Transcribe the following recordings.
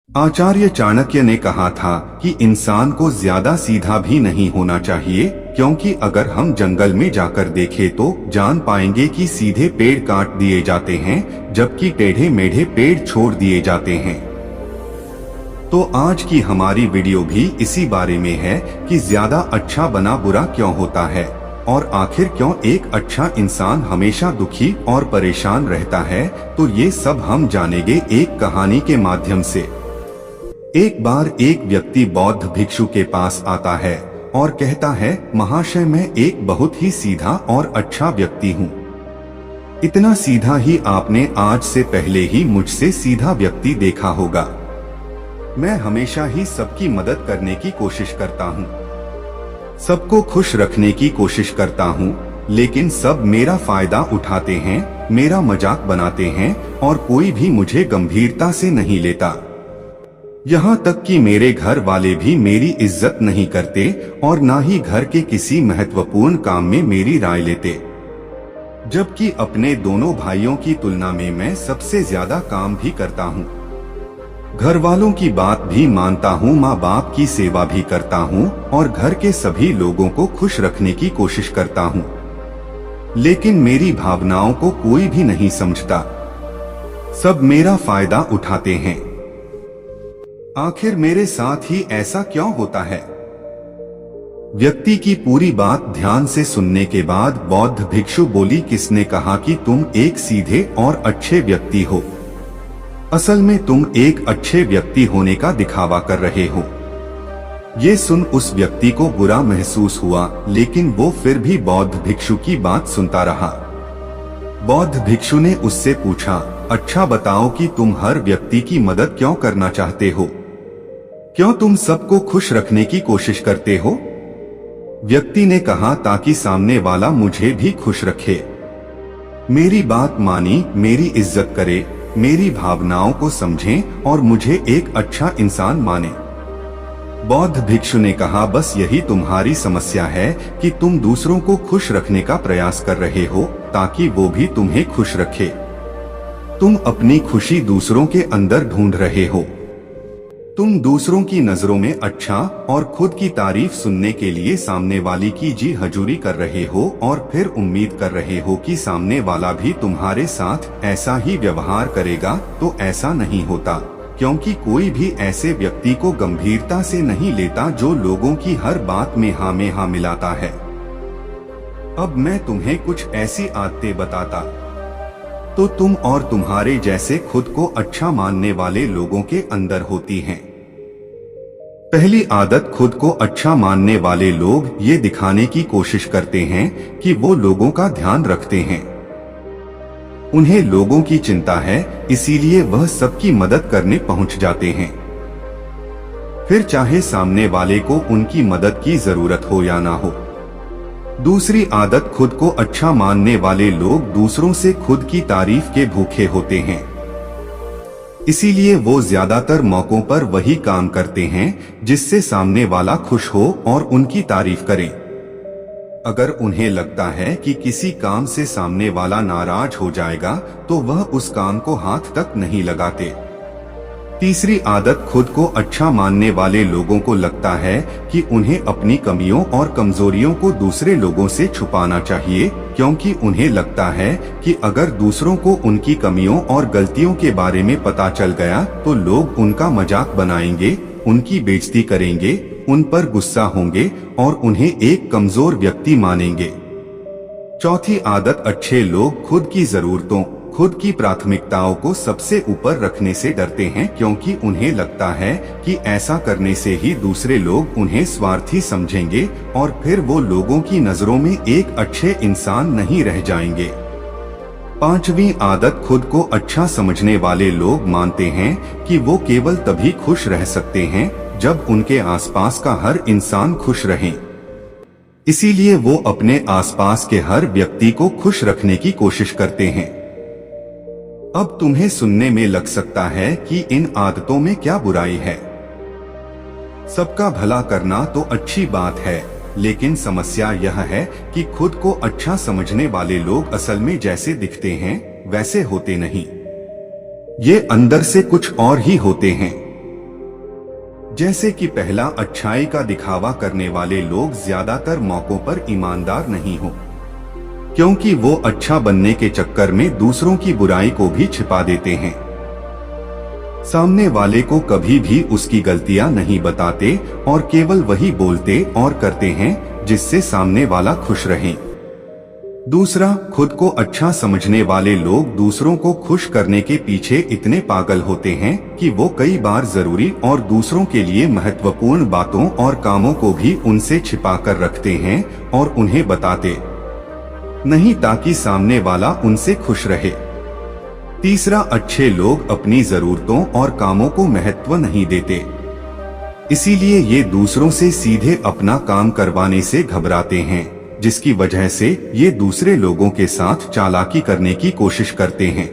आचार्य चाणक्य ने कहा था कि इंसान को ज्यादा सीधा भी नहीं होना चाहिए, क्योंकि अगर हम जंगल में जाकर देखें तो जान पाएंगे कि सीधे पेड़ काट दिए जाते हैं जबकि टेढ़े मेढ़े पेड़ छोड़ दिए जाते हैं। तो आज की हमारी वीडियो भी इसी बारे में है कि ज्यादा अच्छा बना बुरा क्यों होता है और आखिर क्यों एक अच्छा इंसान हमेशा दुखी और परेशान रहता है। तो ये सब हम जानेंगे एक कहानी के माध्यम से। एक बार एक व्यक्ति बौद्ध भिक्षु के पास आता है और कहता है, महाशय मैं एक बहुत ही सीधा और अच्छा व्यक्ति हूँ। इतना सीधा ही आपने आज से पहले ही मुझसे सीधा व्यक्ति देखा होगा। मैं हमेशा ही सबकी मदद करने की कोशिश करता हूँ, सबको खुश रखने की कोशिश करता हूँ, लेकिन सब मेरा फायदा उठाते हैं, मेरा मजाक बनाते हैं और कोई भी मुझे गंभीरता से नहीं लेता। यहाँ तक कि मेरे घर वाले भी मेरी इज्जत नहीं करते और ना ही घर के किसी महत्वपूर्ण काम में मेरी राय लेते, जबकि अपने दोनों भाइयों की तुलना में मैं सबसे ज्यादा काम भी करता हूँ। घर वालों की बात भी मानता हूँ, माँ बाप की सेवा भी करता हूँ और घर के सभी लोगों को खुश रखने की कोशिश करता हूँ, लेकिन मेरी भावनाओं को कोई भी नहीं समझता। सब मेरा फायदा उठाते हैं। आखिर मेरे साथ ही ऐसा क्यों होता है? व्यक्ति की पूरी बात ध्यान से सुनने के बाद बौद्ध भिक्षु बोली, किसने कहा कि तुम एक सीधे और अच्छे व्यक्ति हो? असल में तुम एक अच्छे व्यक्ति होने का दिखावा कर रहे हो। ये सुन उस व्यक्ति को बुरा महसूस हुआ, लेकिन वो फिर भी बौद्ध भिक्षु की बात सुनता रहा। बौद्ध भिक्षु ने उससे पूछा, अच्छा बताओ कि तुम हर व्यक्ति की मदद क्यों करना चाहते हो? क्यों तुम सबको खुश रखने की कोशिश करते हो? व्यक्ति ने कहा, ताकि सामने वाला मुझे भी खुश रखे, मेरी बात मानी, मेरी इज्जत करे, मेरी भावनाओं को समझें और मुझे एक अच्छा इंसान माने। बौद्ध भिक्षु ने कहा, बस यही तुम्हारी समस्या है कि तुम दूसरों को खुश रखने का प्रयास कर रहे हो ताकि वो भी तुम्हें खुश रखे। तुम अपनी खुशी दूसरों के अंदर ढूंढ रहे हो। तुम दूसरों की नजरों में अच्छा और खुद की तारीफ सुनने के लिए सामने वाली की जी हजूरी कर रहे हो और फिर उम्मीद कर रहे हो कि सामने वाला भी तुम्हारे साथ ऐसा ही व्यवहार करेगा। तो ऐसा नहीं होता, क्योंकि कोई भी ऐसे व्यक्ति को गंभीरता से नहीं लेता जो लोगों की हर बात में हाँ मिलाता है। अब मैं तुम्हें कुछ ऐसी आदतें बताता तो तुम और तुम्हारे जैसे खुद को अच्छा मानने वाले लोगों के अंदर होती हैं। पहली आदत, खुद को अच्छा मानने वाले लोग ये दिखाने की कोशिश करते हैं कि वो लोगों का ध्यान रखते हैं। उन्हें लोगों की चिंता है, इसीलिए वह सबकी मदद करने पहुंच जाते हैं, फिर चाहे सामने वाले को उनकी मदद की जरूरत हो या ना हो। दूसरी आदत, खुद को अच्छा मानने वाले लोग दूसरों से खुद की तारीफ के भूखे होते हैं, इसीलिए वो ज्यादातर मौकों पर वही काम करते हैं जिससे सामने वाला खुश हो और उनकी तारीफ करे। अगर उन्हें लगता है कि किसी काम से सामने वाला नाराज हो जाएगा तो वह उस काम को हाथ तक नहीं लगाते। तीसरी आदत, खुद को अच्छा मानने वाले लोगों को लगता है कि उन्हें अपनी कमियों और कमजोरियों को दूसरे लोगों से छुपाना चाहिए, क्योंकि उन्हें लगता है कि अगर दूसरों को उनकी कमियों और गलतियों के बारे में पता चल गया तो लोग उनका मजाक बनाएंगे, उनकी बेइज्जती करेंगे, उन पर गुस्सा होंगे और उन्हें एक कमजोर व्यक्ति मानेंगे। चौथी आदत, अच्छे लोग खुद की जरूरतों, खुद की प्राथमिकताओं को सबसे ऊपर रखने से डरते हैं, क्योंकि उन्हें लगता है कि ऐसा करने से ही दूसरे लोग उन्हें स्वार्थी समझेंगे और फिर वो लोगों की नजरों में एक अच्छे इंसान नहीं रह जाएंगे। पांचवी आदत, खुद को अच्छा समझने वाले लोग मानते हैं कि वो केवल तभी खुश रह सकते हैं जब उनके आसपास का हर इंसान खुश रहे, इसीलिए वो अपने आसपास के हर व्यक्ति को खुश रखने की कोशिश करते हैं। अब तुम्हें सुनने में लग सकता है कि इन आदतों में क्या बुराई है। सबका भला करना तो अच्छी बात है, लेकिन समस्या यह है कि खुद को अच्छा समझने वाले लोग असल में जैसे दिखते हैं वैसे होते नहीं। ये अंदर से कुछ और ही होते हैं। जैसे कि पहला, अच्छाई का दिखावा करने वाले लोग ज्यादातर मौकों पर ईमानदार नहीं हो, क्योंकि वो अच्छा बनने के चक्कर में दूसरों की बुराई को भी छिपा देते हैं। सामने वाले को कभी भी उसकी गलतियां नहीं बताते और केवल वही बोलते और करते हैं जिससे सामने वाला खुश रहे। दूसरा, खुद को अच्छा समझने वाले लोग दूसरों को खुश करने के पीछे इतने पागल होते हैं कि वो कई बार जरूरी और दूसरों के लिए महत्वपूर्ण बातों और कामों को भी उनसे छिपा कर रखते हैं और उन्हें बताते नहीं ताकि सामने वाला उनसे खुश रहे। तीसरा, अच्छे लोग अपनी जरूरतों और कामों को महत्व नहीं देते, इसीलिए ये दूसरों से सीधे अपना काम करवाने से घबराते हैं, जिसकी वजह से ये दूसरे लोगों के साथ चालाकी करने की कोशिश करते हैं।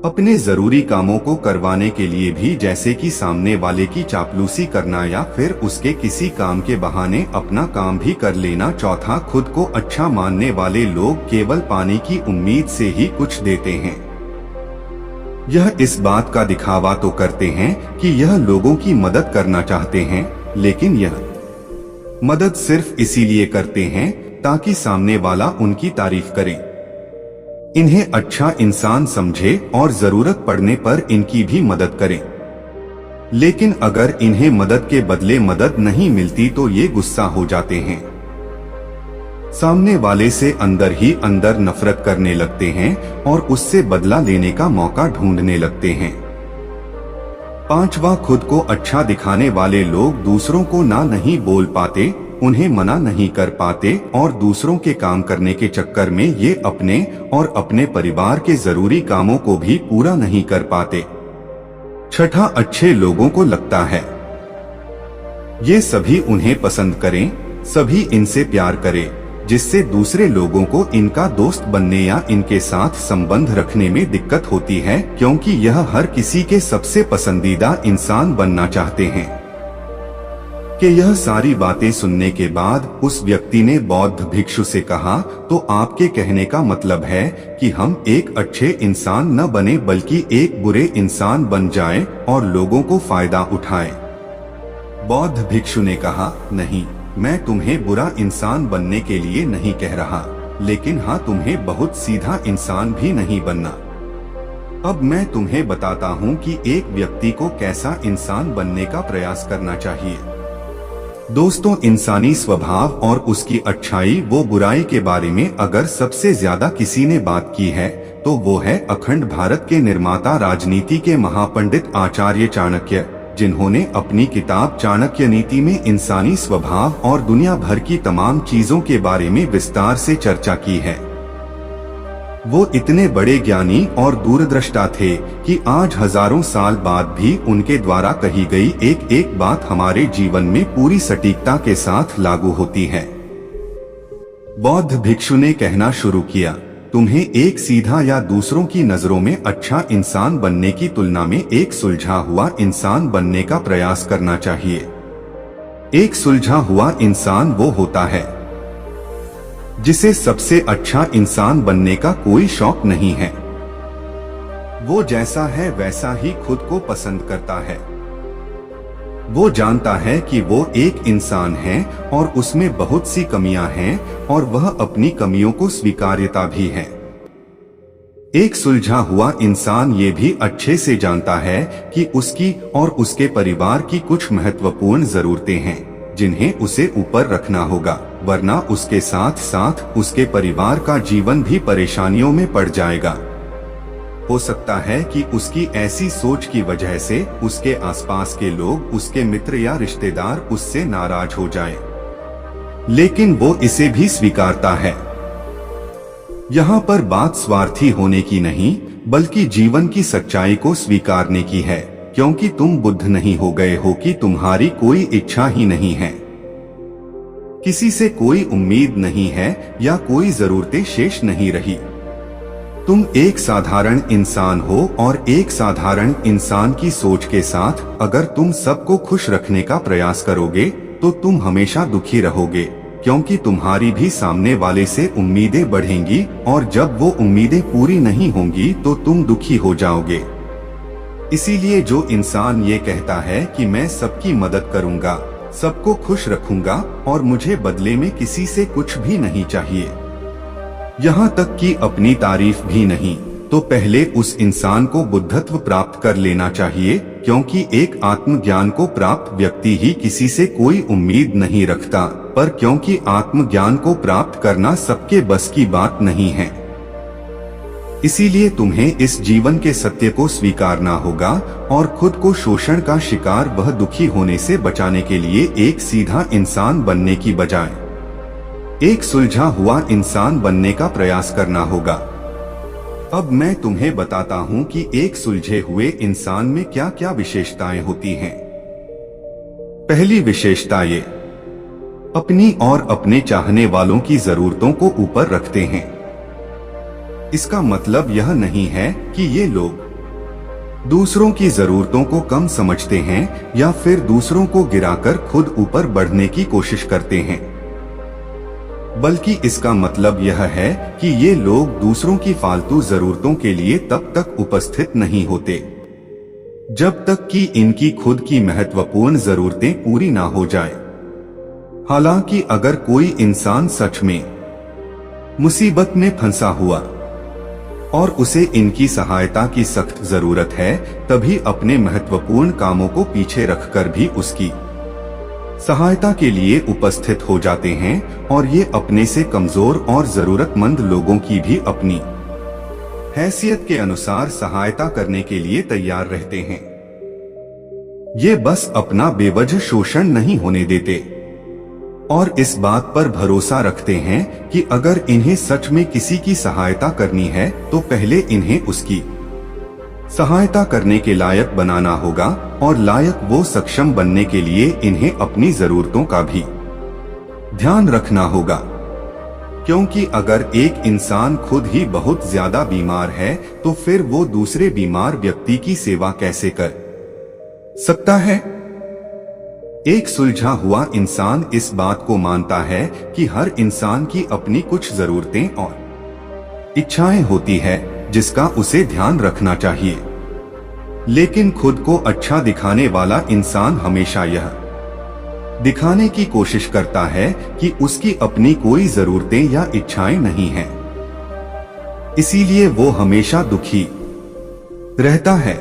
अपने जरूरी कामों को करवाने के लिए भी, जैसे कि सामने वाले की चापलूसी करना या फिर उसके किसी काम के बहाने अपना काम भी कर लेना। चौथा, खुद को अच्छा मानने वाले लोग केवल पाने की उम्मीद से ही कुछ देते हैं। यह इस बात का दिखावा तो करते हैं कि यह लोगों की मदद करना चाहते हैं, लेकिन यह मदद सिर्फ इसीलिए करते हैं ताकि सामने वाला उनकी तारीफ करे, इन्हें अच्छा इंसान समझे और जरूरत पड़ने पर इनकी भी मदद करे। लेकिन अगर इन्हें मदद के बदले मदद नहीं मिलती तो ये गुस्सा हो जाते हैं, सामने वाले से अंदर ही अंदर नफरत करने लगते हैं और उससे बदला लेने का मौका ढूंढने लगते हैं। पांचवा, खुद को अच्छा दिखाने वाले लोग दूसरों को ना नहीं बोल पाते, उन्हें मना नहीं कर पाते और दूसरों के काम करने के चक्कर में ये अपने और अपने परिवार के जरूरी कामों को भी पूरा नहीं कर पाते। छठा, अच्छे लोगों को लगता है ये सभी उन्हें पसंद करें, सभी इनसे प्यार करें, जिससे दूसरे लोगों को इनका दोस्त बनने या इनके साथ संबंध रखने में दिक्कत होती है, क्योंकि यह हर किसी के सबसे पसंदीदा इंसान बनना चाहते हैं। कि यह सारी बातें सुनने के बाद उस व्यक्ति ने बौद्ध भिक्षु से कहा, तो आपके कहने का मतलब है कि हम एक अच्छे इंसान न बने बल्कि एक बुरे इंसान बन जाएं और लोगों को फायदा उठाएं। बौद्ध भिक्षु ने कहा, नहीं, मैं तुम्हें बुरा इंसान बनने के लिए नहीं कह रहा, लेकिन हाँ, तुम्हें बहुत सीधा इंसान भी नहीं बनना। अब मैं तुम्हें बताता हूँ कि एक व्यक्ति को कैसा इंसान बनने का प्रयास करना चाहिए। दोस्तों, इंसानी स्वभाव और उसकी अच्छाई व बुराई के बारे में अगर सबसे ज्यादा किसी ने बात की है तो वो है अखंड भारत के निर्माता, राजनीति के महापंडित आचार्य चाणक्य, जिन्होंने अपनी किताब चाणक्य नीति में इंसानी स्वभाव और दुनिया भर की तमाम चीजों के बारे में विस्तार से चर्चा की है। वो इतने बड़े ज्ञानी और दूरदृष्टा थे कि आज हजारों साल बाद भी उनके द्वारा कही गई एक एक बात हमारे जीवन में पूरी सटीकता के साथ लागू होती है। बौद्ध भिक्षु ने कहना शुरू किया, तुम्हें एक सीधा या दूसरों की नजरों में अच्छा इंसान बनने की तुलना में एक सुलझा हुआ इंसान बनने का प्रयास करना चाहिए। एक सुलझा हुआ इंसान वो होता है जिसे सबसे अच्छा इंसान बनने का कोई शौक नहीं है। वो जैसा है वैसा ही खुद को पसंद करता है। वो जानता है कि वो एक इंसान है और उसमें बहुत सी कमियां हैं और वह अपनी कमियों को स्वीकार्यता भी है। एक सुलझा हुआ इंसान ये भी अच्छे से जानता है कि उसकी और उसके परिवार की कुछ महत्वपूर्ण जरूरतें हैं जिन्हें उसे ऊपर रखना होगा, वरना उसके साथ साथ उसके परिवार का जीवन भी परेशानियों में पड़ जाएगा। हो सकता है कि उसकी ऐसी सोच की वजह से उसके आसपास के लोग, उसके मित्र या रिश्तेदार उससे नाराज हो जाएं, लेकिन वो इसे भी स्वीकारता है। यहाँ पर बात स्वार्थी होने की नहीं बल्कि जीवन की सच्चाई को स्वीकारने की है, क्योंकि तुम बुद्ध नहीं हो गए हो कि तुम्हारी कोई इच्छा ही नहीं है, किसी से कोई उम्मीद नहीं है या कोई जरूरतें शेष नहीं रही। तुम एक साधारण इंसान हो और एक साधारण इंसान की सोच के साथ अगर तुम सबको खुश रखने का प्रयास करोगे तो तुम हमेशा दुखी रहोगे, क्योंकि तुम्हारी भी सामने वाले से उम्मीदें बढ़ेंगी और जब वो उम्मीदें पूरी नहीं होंगी तो तुम दुखी हो जाओगे। इसीलिए जो इंसान ये कहता है कि मैं सबकी मदद करूंगा, सबको खुश रखूंगा और मुझे बदले में किसी से कुछ भी नहीं चाहिए, यहाँ तक कि अपनी तारीफ भी नहीं, तो पहले उस इंसान को बुद्धत्व प्राप्त कर लेना चाहिए, क्योंकि एक आत्मज्ञान को प्राप्त व्यक्ति ही किसी से कोई उम्मीद नहीं रखता, पर क्योंकि आत्मज्ञान को प्राप्त करना सबके बस की बात नहीं है, इसीलिए तुम्हें इस जीवन के सत्य को स्वीकारना होगा और खुद को शोषण का शिकार वह दुखी होने से बचाने के लिए एक सीधा इंसान बनने की बजाय एक सुलझा हुआ इंसान बनने का प्रयास करना होगा। अब मैं तुम्हें बताता हूँ कि एक सुलझे हुए इंसान में क्या क्या विशेषताएं होती हैं। पहली विशेषता ये अपनी और अपने चाहने वालों की जरूरतों को ऊपर रखते हैं। इसका मतलब यह नहीं है कि ये लोग दूसरों की जरूरतों को कम समझते हैं या फिर दूसरों को गिराकर खुद ऊपर बढ़ने की कोशिश करते हैं, बल्कि इसका मतलब यह है कि ये लोग दूसरों की फालतू जरूरतों के लिए तब तक उपस्थित नहीं होते जब तक कि इनकी खुद की महत्वपूर्ण जरूरतें पूरी ना हो जाए। हालांकि अगर कोई इंसान सच में मुसीबत में फंसा हुआ और उसे इनकी सहायता की सख्त जरूरत है, तभी अपने महत्वपूर्ण कामों को पीछे रखकर भी उसकी सहायता के लिए उपस्थित हो जाते हैं और ये अपने से कमजोर और जरूरतमंद लोगों की भी अपनी हैसियत के अनुसार सहायता करने के लिए तैयार रहते हैं। ये बस अपना बेवजह शोषण नहीं होने देते और इस बात पर भरोसा रखते हैं कि अगर इन्हें सच में किसी की सहायता करनी है तो पहले इन्हें उसकी सहायता करने के लायक बनाना होगा और लायक वो सक्षम बनने के लिए इन्हें अपनी जरूरतों का भी ध्यान रखना होगा, क्योंकि अगर एक इंसान खुद ही बहुत ज्यादा बीमार है तो फिर वो दूसरे बीमार व्यक्ति की सेवा कैसे कर सकता है। एक सुलझा हुआ इंसान इस बात को मानता है कि हर इंसान की अपनी कुछ जरूरतें और इच्छाएं होती है जिसका उसे ध्यान रखना चाहिए, लेकिन खुद को अच्छा दिखाने वाला इंसान हमेशा यह दिखाने की कोशिश करता है कि उसकी अपनी कोई जरूरतें या इच्छाएं नहीं हैं, इसीलिए वो हमेशा दुखी रहता है।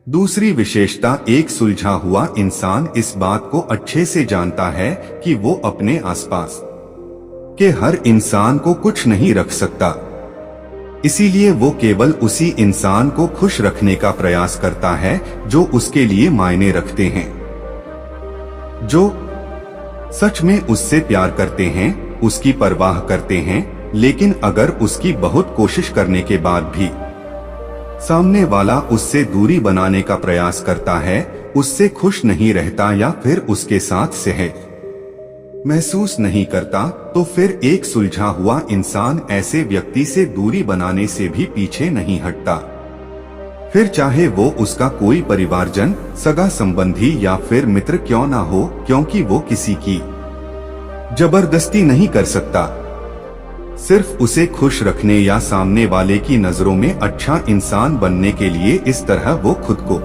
दूसरी विशेषता, एक सुलझा हुआ इंसान इस बात को अच्छे से जानता है कि वो अपने आसपास के हर इंसान को कुछ नहीं रख सकता, इसीलिए वो केवल उसी इंसान को खुश रखने का प्रयास करता है जो उसके लिए मायने रखते हैं, जो सच में उससे प्यार करते हैं, उसकी परवाह करते हैं। लेकिन अगर उसकी बहुत कोशिश करने के बाद भी सामने वाला उससे दूरी बनाने का प्रयास करता है, उससे खुश नहीं रहता या फिर उसके साथ सहज महसूस नहीं करता, तो फिर एक सुलझा हुआ इंसान ऐसे व्यक्ति से दूरी बनाने से भी पीछे नहीं हटता, फिर चाहे वो उसका कोई परिवारजन, सगा संबंधी या फिर मित्र क्यों ना हो, क्योंकि वो किसी की जबरदस्ती नहीं कर सकता। सिर्फ उसे खुश रखने या सामने वाले की नजरों में अच्छा इंसान बनने के लिए इस तरह वो खुद को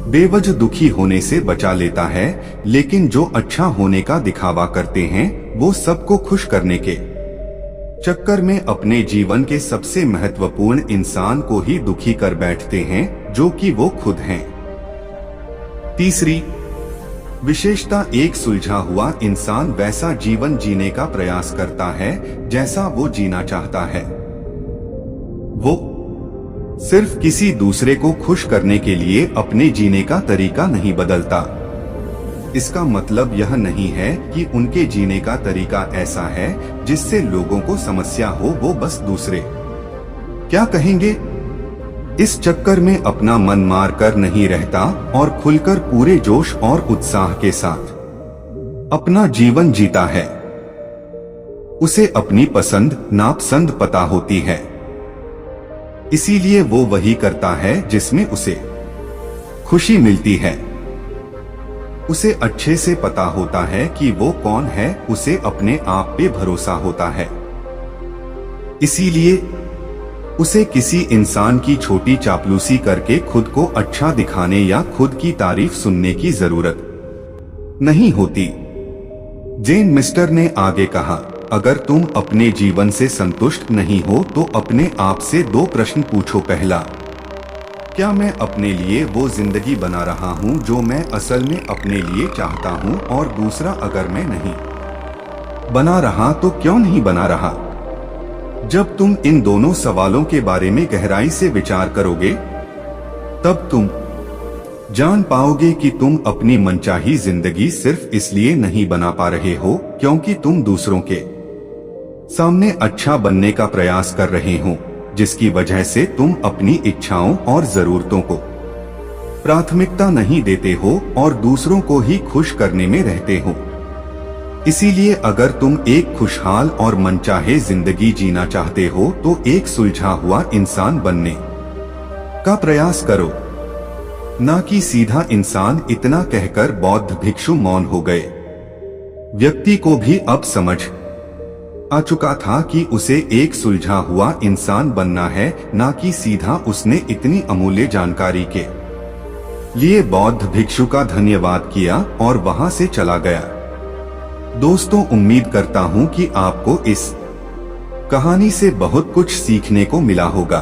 बेवजह दुखी होने से बचा लेता है। लेकिन जो अच्छा होने का दिखावा करते हैं वो सबको खुश करने के चक्कर में अपने जीवन के सबसे महत्वपूर्ण इंसान को ही दुखी कर बैठते हैं, जो कि वो खुद हैं। तीसरी विशेषता, एक सुलझा हुआ इंसान वैसा जीवन जीने का प्रयास करता है जैसा वो जीना चाहता है। वो सिर्फ किसी दूसरे को खुश करने के लिए अपने जीने का तरीका नहीं बदलता। इसका मतलब यह नहीं है कि उनके जीने का तरीका ऐसा है जिससे लोगों को समस्या हो, वो बस दूसरे क्या कहेंगे इस चक्कर में अपना मन मार कर नहीं रहता और खुलकर पूरे जोश और उत्साह के साथ अपना जीवन जीता है। उसे अपनी पसंद नापसंद पता होती है, इसीलिए वो वही करता है जिसमें उसे खुशी मिलती है। उसे अच्छे से पता होता है कि वो कौन है, उसे अपने आप पे भरोसा होता है, इसीलिए उसे किसी इंसान की छोटी चापलूसी करके खुद को अच्छा दिखाने या खुद की तारीफ सुनने की जरूरत नहीं होती। जेन मिस्टर ने आगे कहा, अगर तुम अपने जीवन से संतुष्ट नहीं हो तो अपने आप से 2 प्रश्न पूछो। पहला, क्या मैं अपने लिए वो जिंदगी बना रहा हूँ जो मैं असल में अपने लिए चाहता हूँ? और दूसरा, अगर मैं नहीं बना रहा तो क्यों नहीं बना रहा? जब तुम इन दोनों सवालों के बारे में गहराई से विचार करोगे, तब तुम जान पाओगे कि तुम अपनी मनचाही जिंदगी सिर्फ इसलिए नहीं बना पा रहे हो क्योंकि तुम दूसरों के सामने अच्छा बनने का प्रयास कर रहे हो, जिसकी वजह से तुम अपनी इच्छाओं और जरूरतों को प्राथमिकता नहीं देते हो और दूसरों को ही खुश करने में रहते हो। इसीलिए अगर तुम एक खुशहाल और मनचाहे जिंदगी जीना चाहते हो तो एक सुलझा हुआ इंसान बनने का प्रयास करो, ना कि सीधा इंसान। इतना कहकर बौद्ध भिक्षु मौन हो गए। व्यक्ति को भी अब समझ आ चुका था कि उसे एक सुलझा हुआ इंसान बनना है, ना कि सीधा। उसने इतनी अमूल्य जानकारी के लिए बौद्ध भिक्षु का धन्यवाद किया और वहां से चला गया। दोस्तों, उम्मीद करता हूं कि आपको इस कहानी से बहुत कुछ सीखने को मिला होगा।